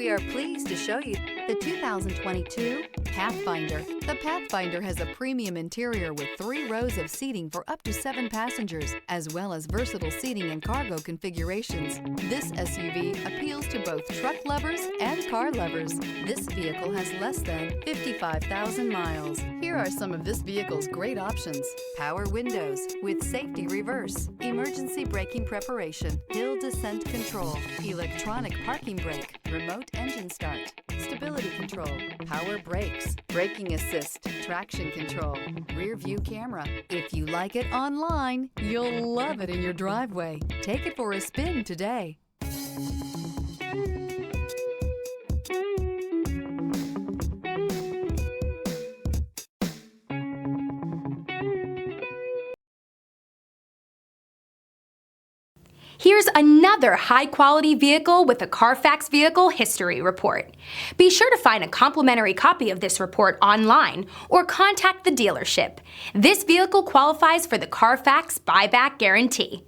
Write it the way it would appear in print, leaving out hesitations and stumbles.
We are pleased to show you the 2022 Pathfinder. The Pathfinder has a premium interior with 3 rows of seating for up to 7 passengers, as well as versatile seating and cargo configurations. This SUV appeals to both truck lovers and car lovers. This vehicle has less than 55,000 miles. Here are some of this vehicle's great options: power windows with safety reverse, emergency braking preparation, hill descent control, electronic parking brake, remote engine start, stability control, power brakes, braking assist, traction control, rear view camera. If you like it online, you'll love it in your driveway. Take it for a spin today. Here's another high-quality vehicle with a Carfax Vehicle History Report. Be sure to find a complimentary copy of this report online or contact the dealership. This vehicle qualifies for the Carfax Buyback Guarantee.